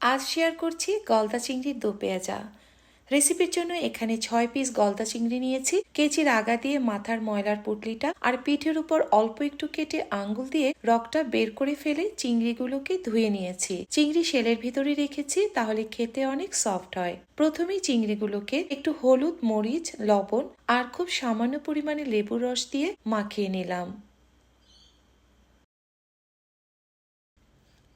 আজ শেয়ার করছি গলদা চিংড়ির দো পেঁয়াজা। রেসিপির জন্য এখানে 6 পিস গলদা চিংড়ি নিয়েছি। কেচির আগা দিয়ে মাথার ময়লার পুটলিটা আর পিঠের উপর অল্প একটু কেটে আঙ্গুল দিয়ে রগটা বের করে ফেলে চিংড়িগুলোকে ধুয়ে নিয়েছি। চিংড়ি শেলের ভিতরে রেখেছি, তাহলে খেতে অনেক সফট হয়। প্রথমেই চিংড়িগুলোকে একটু হলুদ, মরিচ, লবণ আর খুব সামান্য পরিমাণে লেবুর রস দিয়ে মাখিয়ে নিলাম।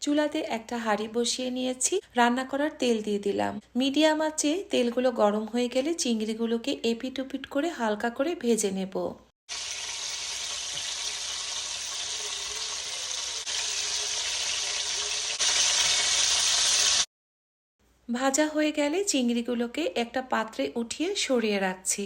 চুলাতে একটা হাঁড়ি বসিয়ে নিয়েছি, রান্না করার তেল দিয়ে দিলাম। মিডিয়াম আঁচে তেলগুলো গরম হয়ে গেলে চিংড়িগুলোকে এপিট ওপিট করে হালকা করে ভেজে নেব। ভাজা হয়ে গেলে চিংড়িগুলোকে একটা পাত্রে উঠিয়ে সরিয়ে রাখছি।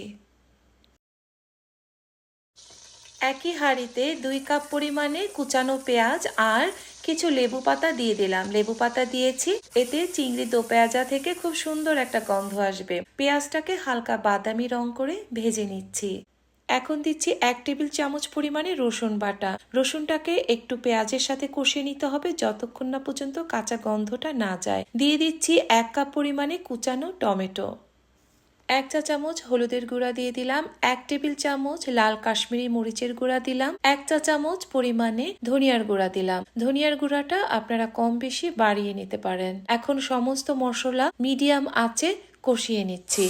একই হাঁড়িতে 2 কাপ পরিমাণে কুচানো পেঁয়াজ আর কিছু লেবু পাতা দিয়ে দিলাম। লেবু পাতা দিয়েছি, এতে চিংড়ি দো পেঁয়াজা থেকে খুব সুন্দর একটা গন্ধ আসবে। পেঁয়াজটাকে হালকা বাদামি রং করে ভেজে নিচ্ছি। এখন দিচ্ছি 1 টেবিল চামচ পরিমাণে রসুন বাটা। রসুনটাকে একটু পেঁয়াজের সাথে কষিয়ে নিতে হবে যতক্ষণ না পর্যন্ত কাঁচা গন্ধটা না যায়। দিয়ে দিচ্ছি 1 কাপ পরিমাণে কুচানো টমেটো। 1 চা চামচ হলুদের গুঁড়া দিয়ে দিলাম। 1 টেবিল চামচ লাল কাশ্মীরি মরিচের গুঁড়া দিলাম। 1 চা চামচ পরিমাণে ধনিয়ার গুঁড়া দিলাম। ধনিয়ার গুঁড়াটা আপনারা কম বেশি বাড়িয়ে নিতে পারেন। এখন সমস্ত মশলা মিডিয়াম আঁচে কষিয়ে নিচ্ছি।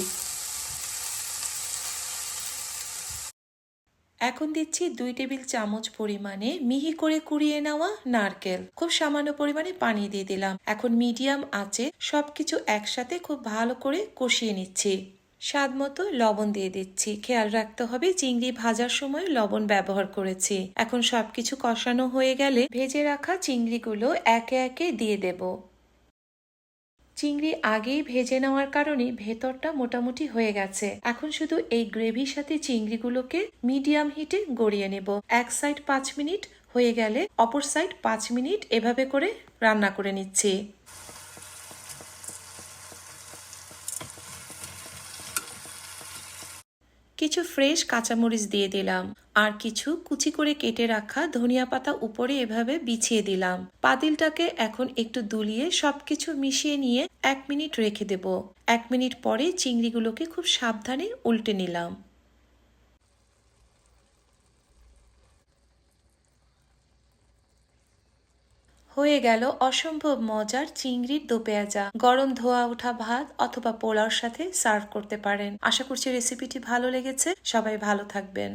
এখন দিচ্ছি 2 টেবিল চামচ পরিমাণে মিহি করে কুড়িয়ে নেওয়া নারকেল। খুব সামান্য পরিমাণে পানি দিয়ে দিলাম। এখন মিডিয়াম আঁচে সবকিছু একসাথে খুব ভালো করে কষিয়ে নিচ্ছি। স্বাদ মতো লবণ দিয়ে দিচ্ছি। খেয়াল রাখতে হবে চিংড়ি ভাজার সময় লবণ ব্যবহার করেছি। এখন সবকিছু কষানো হয়ে গেলে ভেজে রাখা চিংড়িগুলো একে একে দিয়ে দেব। চিংড়ি আগেই ভেজে নেওয়ার কারণে ভেতরটা মোটামুটি হয়ে গেছে। এখন শুধু এই গ্রেভির সাথে চিংড়িগুলোকে মিডিয়াম হিটে গড়িয়ে নেব। এক সাইড 5 মিনিট হয়ে গেলে অপর সাইড 5 মিনিট এভাবে করে রান্না করে নিচ্ছি। কিছু ফ্রেশ কাঁচামরিচ দিয়ে দিলাম আর কিছু কুচি করে কেটে রাখা ধনিয়া পাতা উপরে এভাবে বিছিয়ে দিলাম। পাতিলটাকে এখন একটু দুলিয়ে সবকিছু মিশিয়ে নিয়ে 1 মিনিট রেখে দেব। 1 মিনিট পরে চিংড়িগুলোকে খুব সাবধানে উল্টে নিলাম। হয়ে গেল অসম্ভব মজার চিংড়ির দো পেঁয়াজা। গরম ধোয়া ওঠা ভাত অথবা পোলাওর সাথে সার্ভ করতে পারেন। আশা করছি রেসিপিটি ভালো লেগেছে। সবাই ভালো থাকবেন।